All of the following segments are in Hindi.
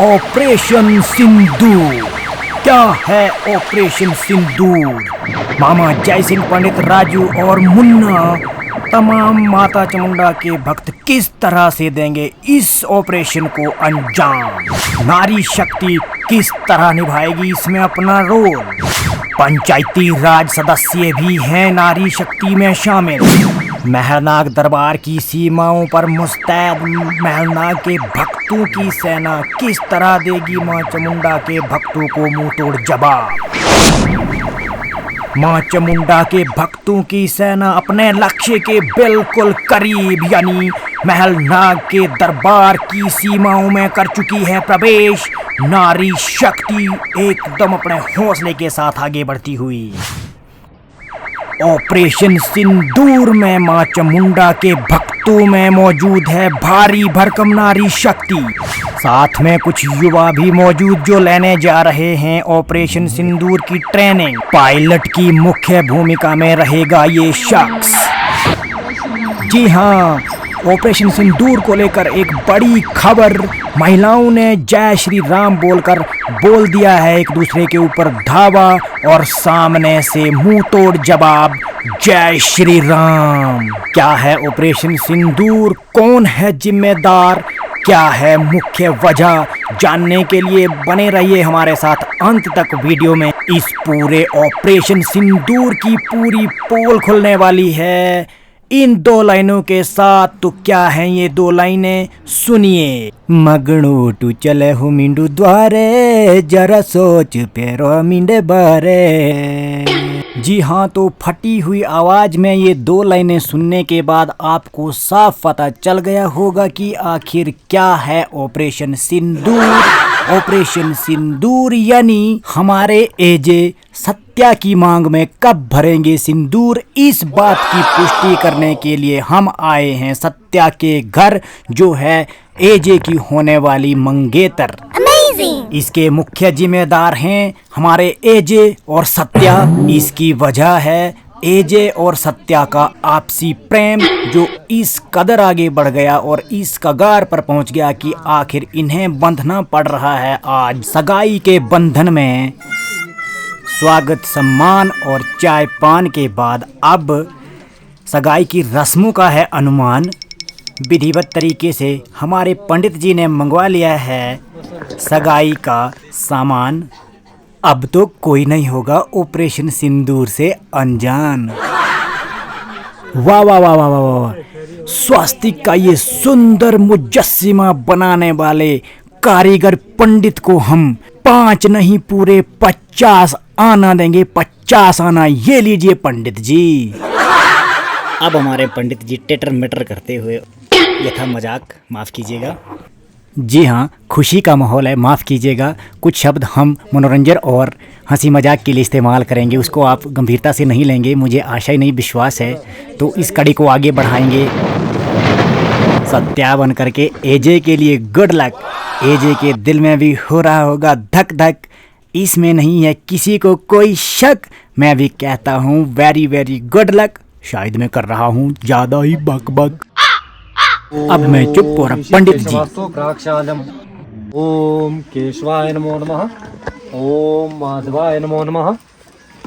ऑपरेशन सिंदूर। क्या है ऑपरेशन सिंदूर? मामा जय सिंह, पंडित राजू और मुन्ना तमाम माता चामुंडा के भक्त किस तरह से देंगे इस ऑपरेशन को अंजाम। नारी शक्ति किस तरह निभाएगी इसमें अपना रोल। पंचायती राज सदस्य भी हैं नारी शक्ति में शामिल। महलनाग दरबार की सीमाओं पर मुस्तैद महलनाग के भक्तों की सेना किस तरह देगी मां चामुंडा के भक्तों को मुंह तोड़ जवाब। मां चामुंडा के भक्तों की सेना अपने लक्ष्य के बिल्कुल करीब यानी महलनाग के दरबार की सीमाओं में कर चुकी है प्रवेश। नारी शक्ति एकदम अपने हौसले के साथ आगे बढ़ती हुई। ऑपरेशन सिंदूर में मां चामुंडा के भक्तों में मौजूद है भारी भरकम नारी शक्ति। साथ में कुछ युवा भी मौजूद जो लेने जा रहे हैं ऑपरेशन सिंदूर की ट्रेनिंग। पायलट की मुख्य भूमिका में रहेगा ये शख्स। जी हाँ, ऑपरेशन सिंदूर को लेकर एक बड़ी खबर। महिलाओं ने जय श्री राम बोलकर बोल दिया है एक दूसरे के ऊपर धावा और सामने से मुंह तोड़ जवाब जय श्री राम। क्या है ऑपरेशन सिंदूर? कौन है जिम्मेदार? क्या है मुख्य वजह? जानने के लिए बने रहिए हमारे साथ अंत तक वीडियो में। इस पूरे ऑपरेशन सिंदूर की पूरी पोल खुलने वाली है इन दो लाइनों के साथ। तो क्या हैं ये दो लाइनें? सुनिए। मगनू टू चले हूँ मिंडू द्वारे, जरा सोच पेरो मिंडे बारे। जी हाँ, तो फटी हुई आवाज में ये दो लाइनें सुनने के बाद आपको साफ पता चल गया होगा कि आखिर क्या है ऑपरेशन सिंदूर। ऑपरेशन सिंदूर यानी हमारे एजे सत्या की मांग में कब भरेंगे सिंदूर। इस बात की पुष्टि करने के लिए हम आए हैं सत्या के घर, जो है एजे की होने वाली मंगेतर। इसके मुख्य जिम्मेदार हैं हमारे एजे और सत्या। इसकी वजह है एजे और सत्या का आपसी प्रेम जो इस कदर आगे बढ़ गया और इस कगार पर पहुंच गया कि आखिर इन्हें बंधना पड़ रहा है आज सगाई के बंधन में। स्वागत सम्मान और चाय पान के बाद अब सगाई की रस्मों का है अनुमान। विधिवत तरीके से हमारे पंडित जी ने मंगवा लिया है सगाई का सामान। अब तो कोई नहीं होगा ऑपरेशन सिंदूर से अनजान। वाह वाह वाह वाह वाह वाह! स्वास्तिक का ये सुंदर मुजस्सिमा बनाने वाले कारीगर पंडित को हम 5 नहीं पूरे 50 आना देंगे। 50 आना ये लीजिए पंडित जी। अब हमारे पंडित जी टेटर मेटर करते हुए, ये था मजाक, माफ़ कीजिएगा। जी हाँ, खुशी का माहौल है, माफ़ कीजिएगा। कुछ शब्द हम मनोरंजन और हंसी मजाक के लिए इस्तेमाल करेंगे, उसको आप गंभीरता से नहीं लेंगे, मुझे आशा ही नहीं विश्वास है। तो इस कड़ी को आगे बढ़ाएंगे सत्या बन करके एजे के लिए गुड लक। एजे के दिल में भी हो रहा होगा धक धक, इसमें नहीं है किसी को कोई शक। मैं भी कहता हूँ वेरी वेरी गुड लक। शायद मैं कर रहा हूँ ज़्यादा ही बक बक। अब मैं चुप हो रहा पंडित जी। ओम केशवाय नमो नमः, ओम माधवाय नमो नमः,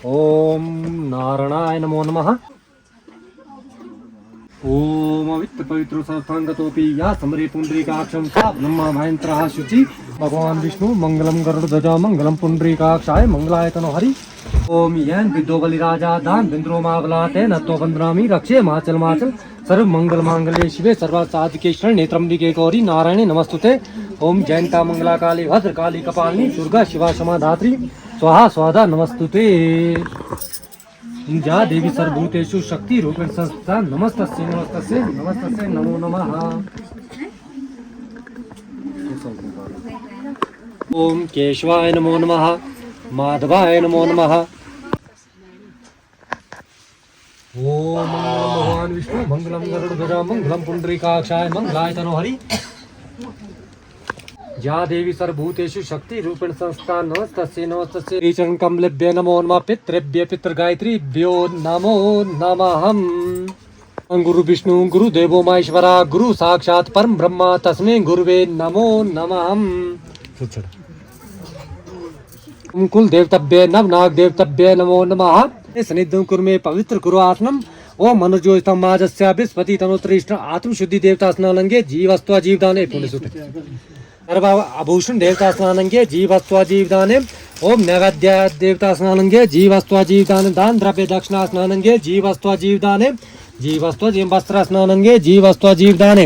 ओम नारायणाय नमो नमः, ओम अवित्र पवित्र संस्थांगतोपि या समरे पुंडरीकाक्षं सा ब्रह्मा महेंद्रः शुचि। भगवान विष्णु मंगलम गरुड़ध्वजा मंगलम पुंडरीकाक्षाय मंगलाय तनो हरि। ओम यैन विद्यो बलिराजा दान बिंद्रो मावलाते नत्तो वंदनामि रक्षे माचल माचल सर्व मंगल मांगल्ये शिवे सर्वार्थ साधिके शरण्ये त्र्यंबके गौरी नारायणी नमस्तुते। ओम जयंता मंगला काली भद्र काली कपालिनी दुर्गा शिवा क्षमा धात्री स्वाहा स्वाहा नमस्तुते। जा देवी सर्वभूतेषु शक्ति रूपेण संस्थिता नमस्तस्यै नमस्तस्यै नमस्तस्यै नमो नमः। ओम केशवाय नमो नमः, माधवाय नमो नमः, ओम भगवान विष्णु मंगलम गरुड़ध्वजा मंगलम पुंडरीकाक्षाय मंगलाय तनो हरि। या देवी सर्वभूतेषु शक्ति रूपेण संस्था नमस्तस्यै नमस्तस्यै। चरण कमलेभ्यो नमो नमः, पितृभ्यो पितृगायत्रीभ्यो नमो नमः। गुरु विष्णु गुरु देवो महेश्वरा गुरु साक्षात् परम ब्रह्मा तस्मै गुरुवे नमो नमः। कुल देवतभ्ये नव नाग देवतभ्ये नमो नमः सनिद्धं कुर्मे पवित्र कुरु आत्मनम् ओम मनुज्योतितं माजस्य बृहस्पति तनोत्रिष्ट आत्मशुद्धि देवता स्नानंगे जीवस्त्वा जीवदाने पुण्यसुते सर्व आभूषण देवता स्नानंगे जीवस्त्वा जीवदाने ओम नैवेद्य देवता स्नानंगे जीवस्त्वा जीवदाने दान द्रव्य दक्षिणा स्नानंगे जीवस्त्वा जीवदाने जीवस्त्वा जीव वस्त्र स्नानंगे जीवस्त्वा जीवदाने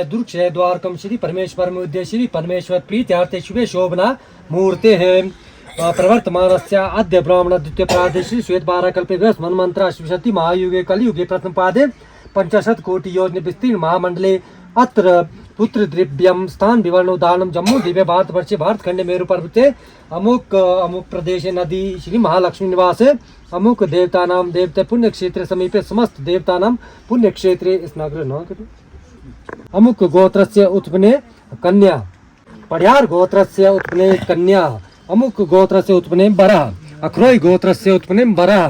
दुर्क्षय द्वारकम श्री परमेश्वर मुद्दे श्री परमेश्वर प्रीत्यार्थे शुभे शोभना मूर्ते है प्रवर्तमानस्य अद्य ब्राह्मण द्वितीय प्रादे श्री श्वेत 12 कल्पे मन्मंत्र अश्विशति महायुगे कलियुगे प्रथम पादे 50 कोटि योजन विस्तीर्ण महामंडले अत्र पुत्र द्रव्यम स्थान विवरण उदाहरण जम्मू दिव्य भारतवर्षे भारत खंडे मेरु पर्वते अमुक अमुक प्रदेशे नदी श्री महालक्ष्मी निवासे अमुक देवता नाम देवते पुण्य क्षेत्र समीपे समस्त देवता नाम पुण्य क्षेत्रे स्नाग्र न करो अमुक गोत्रस्य उत्पन्ने कन्या पड्यार गोत्रस्य उत्पन्ने कन्या अमुक गोत्रस्य उत्पन्ने वरः अख्रोई गोत्रस्य उत्पन्ने वरः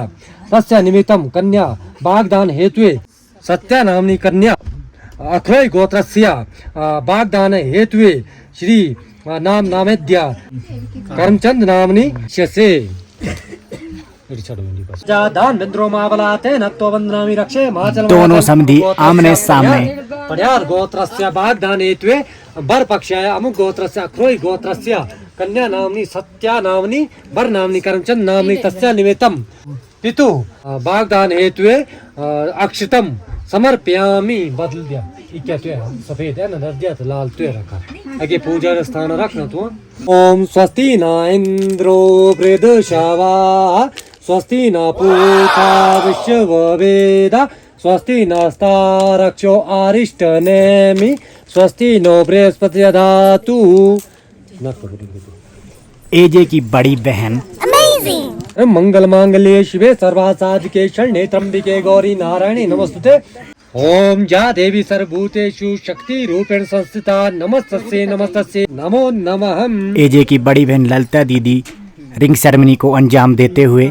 तस्य निमित्तं कन्या वाग्दान हेतुये सत्या नाम्नी कन्या अख्रोई गोत्रस्य वाग्दान हेतुये श्री नाम नामेद्या करमचंद नाम्नी शसे दोनों समधी आमने सामने पड्यार गोत्रस्य वाग्दान हेतुये वर पक्षाय अमुक गोत्रस्य अख्रोई गोत्रस्य कन्या नामनी सत्या नामनी वर नामनी करमचंद नामनी तस्य निमित्तं पितु वाग्दान हेतुये अक्षतम समर्पयामि बदल दिया क्या तो है सफेद है ना दिया तो लाल तो रखा आगे पूजा स्थान रखना तो ओम स्वस्ति न इंद्रो वृद्धशावा स्वस्ति न पूषा विश्ववेदा स्वस्ति नस्तारक्षो अरिष्टनेमि स्वस्ति नो बृहस्पति दधातु एजे की बड़ी बहन मंगल मांगल्ये शिवे सर्वासाधिके शरण्ये त्र्यंबिके गौरी नारायणी नमस्तुते ओम जा देवी सर्वभूतेषु शक्ति रूपेण संस्थिता नमस्तस्यै नमस्तस्यै नमो नमः। एजे की बड़ी बहन ललिता दीदी रिंग सेरेमनी को अंजाम देते हुए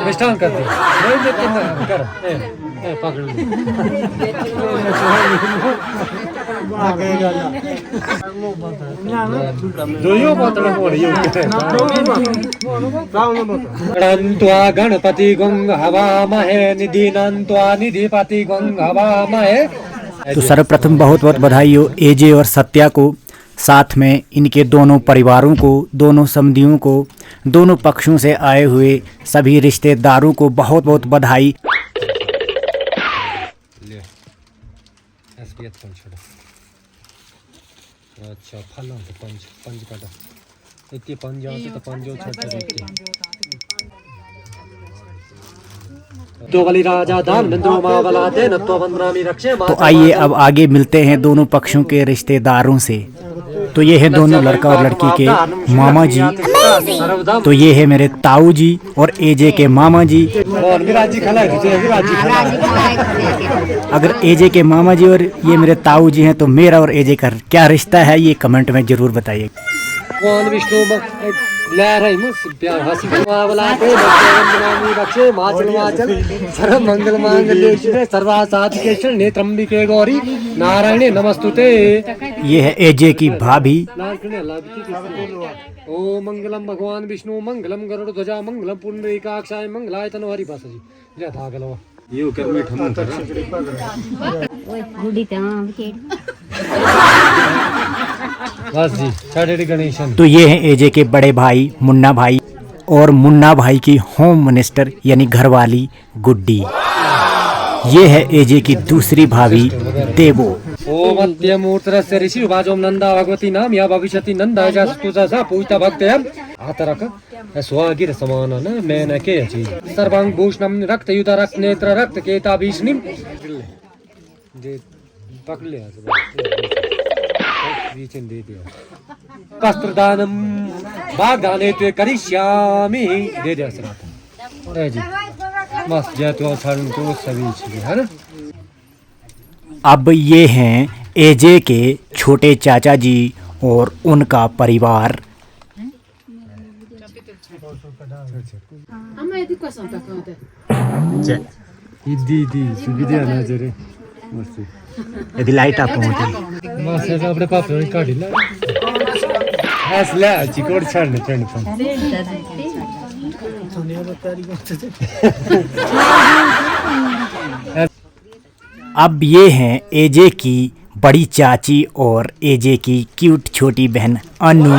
मिष्ठान करते कर पकड़ गणपति गंग हवामहे निधिनन्त्वा निधिपति गंग हवामहे। तो सर्वप्रथम बहुत बहुत बधाई हो एजे और सत्या को, साथ में इनके दोनों परिवारों को, दोनों समधियों को, दोनों पक्षों से आए हुए सभी रिश्तेदारों को बहुत बहुत बधाई। अच्छा फलों तो पंच पंच काटा इतने पंच जाते तो पंजो छोटे तो बलि राजा दान नंदो मावला दे नत्तो बंदरामी रक्षे। तो आइए अब आगे मिलते हैं दोनों पक्षों के रिश्तेदारों से। तो ये है दोनों लड़का और लड़की के मामा जी, तो ये है मेरे ताऊ जी और एजे के मामा जी। अगर एजे के मामा जी और ये मेरे ताऊ जी हैं तो मेरा और एजे का क्या रिश्ता है ये कमेंट में जरूर बताइए। भगवान विष्णु सर्व मंगल मांगल्ये शिवे सर्वासाधिके शरण्ये त्र्यंबिके गौरी नारायणी नमस्तुते। ये है एजे की भाभी। ओ मंगलम भगवान विष्णु मंगलम गरुड़ ध्वजा मंगलम पुंडरीकाक्षाय मंगलाय तनो हरि बस जी ले था गलो ये कर मीठा मन कर बस जी साडे गणेशन। तो ये है एजे के बड़े भाई मुन्ना भाई और मुन्ना भाई की होम मिनिस्टर यानी घरवाली गुड्डी। ये है एजे की दूसरी भाभी देवो। ओम अद्य मूर्तरस्य ऋषि वाजोम नंदा भगवती नाम या भविष्यति नंदा जास्तुजा सा पूजिता भक्तयम आतरक स्वागिर समान न मेनके अचि सर्वांग भूषणम रक्त युत रक्त नेत्र रक्त केता भीषणिम दे पकड़ ले बीचन दे दिया वस्त्रदानम वाग्दाने ते करिष्यामि दे दिया सरात ए जी मस्त जयतो छान तो सभी चीज है ना। अब ये हैं एजे के छोटे चाचा जी और उनका परिवार। इदी सुविधा ना जरे मस्त यदि लाइट आप होती मस्त अपने पापा ने काढी ला असला चिकोड छाडणे पण अब ये हैं एजे की बड़ी चाची और एजे की क्यूट छोटी बहन अनु।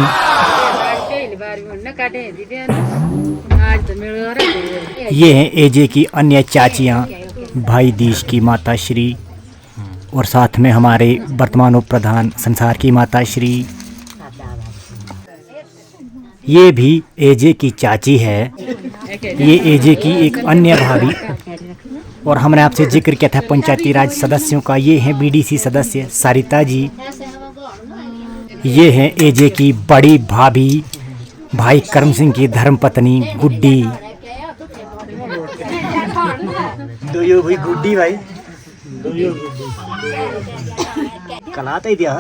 ये हैं एजे की अन्य चाचियाँ, भाई देश की माता श्री और साथ में हमारे वर्तमान उप प्रधान संसार की माता श्री। ये भी एजे की चाची है। ये एजे की एक अन्य भाभी और हमने आपसे जिक्र किया था पंचायती राज सदस्यों का। ये हैं बीडीसी सदस्य सरिता जी। ये हैं एजे की बड़ी भाभी भाई करम सिंह की धर्मपत्नी गुड्डी। दोयो भाई गुड्डी भाई कलाता ही दिया।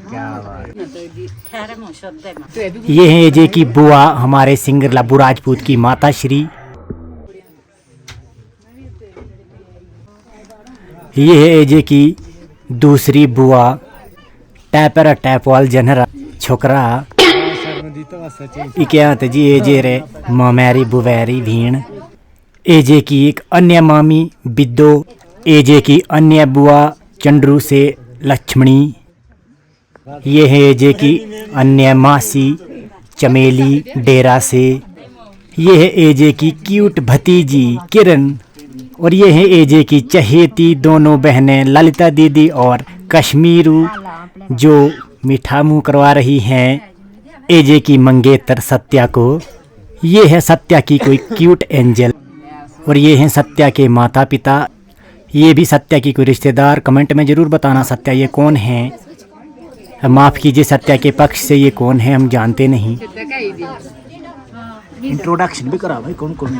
क्या बात। ये है एजे की बुआ हमारे सिंगर लब्बू राजपूत की माता श्री। ये है एजे की दूसरी बुआ टैपर टैपवाल जनरा छोकरा इक्यात जी एजे रे ममेरी बुवेरी भीण। एजे की एक अन्य मामी बिद्दो। एजे की अन्य बुआ चंद्रू से लक्ष्मणी। ये है एजे की अन्य मासी चमेली डेरा से। ये है एजे की क्यूट भतीजी किरण और ये है एजे की चहेती दोनों बहनें ललिता दीदी और कश्मीरू जो मीठा मुंह करवा रही हैं एजे की मंगेतर सत्या को। ये है सत्या की कोई क्यूट एंजल और ये हैं सत्या के माता पिता। ये भी सत्या की कोई रिश्तेदार। कमेंट में ज़रूर बताना सत्या ये कौन है। माफ़ कीजिए सत्या के पक्ष से ये कौन है हम जानते नहीं। इंट्रोडक्शन भी करा भाई कौन कौन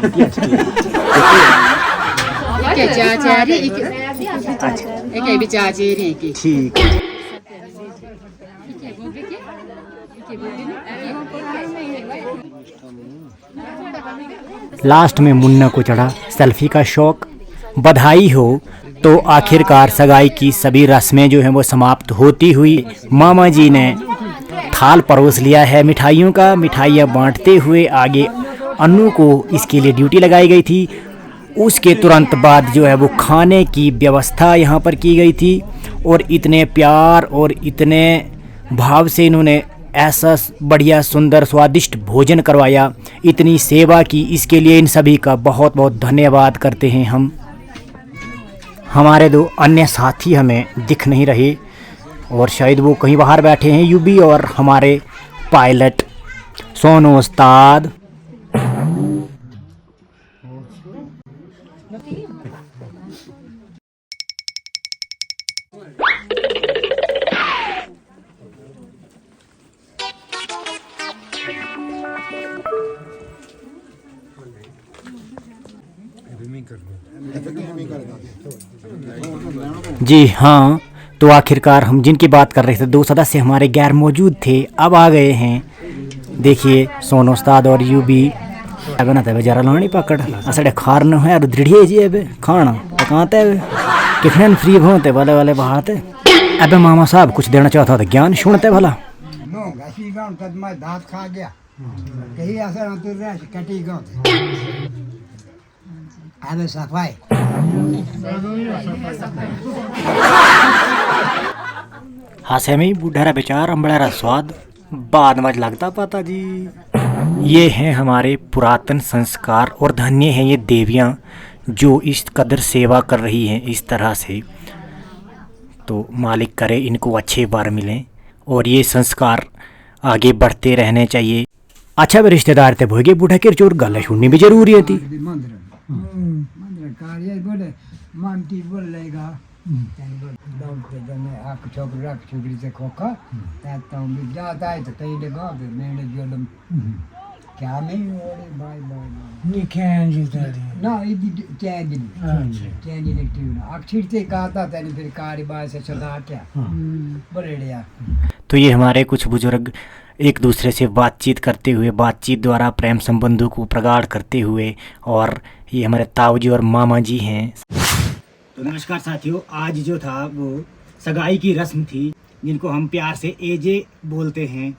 ठीक। लास्ट में मुन्ना को चढ़ा सेल्फी का शौक। बधाई हो। तो आखिरकार सगाई की सभी रस्में जो हैं वो समाप्त होती हुई मामा जी ने थाल परोस लिया है मिठाइयों का। मिठाइयाँ बांटते हुए आगे अनु को इसके लिए ड्यूटी लगाई गई थी। उसके तुरंत बाद जो है वो खाने की व्यवस्था यहाँ पर की गई थी और इतने प्यार और इतने भाव से इन्होंने ऐसा बढ़िया सुंदर स्वादिष्ट भोजन करवाया, इतनी सेवा की। इसके लिए इन सभी का बहुत बहुत धन्यवाद करते हैं हम। हमारे दो अन्य साथी हमें दिख नहीं रहे और शायद वो कहीं बाहर बैठे हैं, यूबी और हमारे पायलट सोनू उस्ताद। जी हाँ, तो आखिरकार हम जिनकी बात कर रहे थे दो सदस्य हमारे गैर मौजूद थे, अब आ गए हैं। देखिए सोनू उस्ताद और यूबी अब ना तब जरा लानी पकड़ असड़े खार न है दृढ़ जी अब खाना पकाते कितने फ्री होते वाले वाले बहाते। अब मामा साहब कुछ देना चाहता था, ज्ञान सुनते भला। सफाई हासे में बूढ़ा बेचार अम्बड़ा स्वाद बाद में लगता पता जी। ये हैं हमारे पुरातन संस्कार और धन्य हैं ये देवियाँ जो इस कदर सेवा कर रही हैं इस तरह से। तो मालिक करे इनको अच्छे बार मिलें और ये संस्कार आगे बढ़ते रहने चाहिए। अच्छा वे रिश्तेदार थे भोगे बूढ़ा के चोर गल सुननी भी जरूरी थी। तो ये हमारे कुछ बुजुर्ग एक दूसरे से बातचीत करते हुए, बातचीत द्वारा प्रेम संबंधों को प्रगाढ़ करते हुए। और ये हमारे ताऊ जी और मामा जी हैं। तो नमस्कार साथियों, आज जो था वो सगाई की रस्म थी, जिनको हम प्यार से एजे बोलते हैं।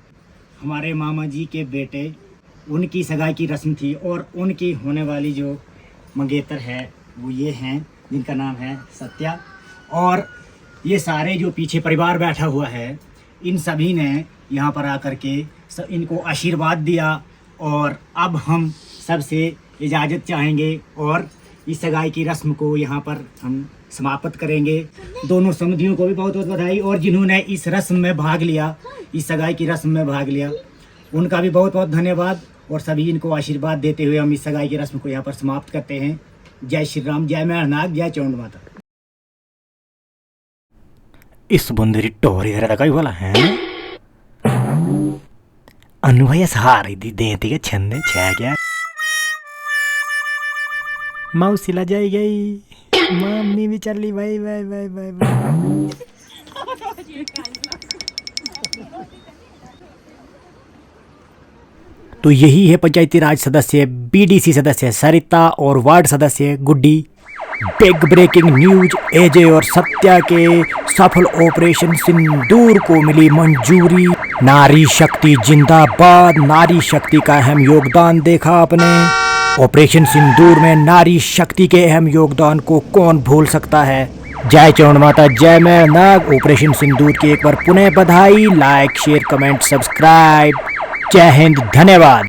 हमारे मामा जी के बेटे, उनकी सगाई की रस्म थी और उनकी होने वाली जो मंगेतर है वो ये हैं, जिनका नाम है सत्या। और ये सारे जो पीछे परिवार बैठा हुआ है, इन सभी ने यहाँ पर आकर के इनको आशीर्वाद दिया। और अब हम सबसे इजाज़त चाहेंगे और इस सगाई की रस्म को यहाँ पर हम समाप्त करेंगे। दोनों समधियों को भी बहुत बहुत बधाई, और जिन्होंने इस रस्म में भाग लिया, इस सगाई की रस्म में भाग लिया, उनका भी बहुत बहुत धन्यवाद। और सभी इनको आशीर्वाद देते हुए हम इस सगाई की रस्म को यहाँ पर समाप्त करते हैं। जय श्री राम, जय मेहरनाग, जय चौंड माता। इस बंदरी टोरी लगाई वाला है अनुभव सारी दी देती के छंदे छह गया। मौसिला जाई गई, मम्मी भी चली, bye bye bye bye bye. तो यही है पंचायती राज सदस्य, बीडीसी सदस्य सरिता और वार्ड सदस्य गुड्डी। बिग ब्रेकिंग न्यूज, एजे और सत्या के सफल ऑपरेशन सिंदूर को मिली मंजूरी। नारी शक्ति जिंदाबाद। नारी शक्ति का अहम योगदान देखा आपने। ऑपरेशन सिंदूर में नारी शक्ति के अहम योगदान को कौन भूल सकता है। जय चौंड माता, जय मेहरनाग। ऑपरेशन सिंदूर की एक बार पुनः बधाई। Like, share, comment, subscribe. जय हिंद, धन्यवाद।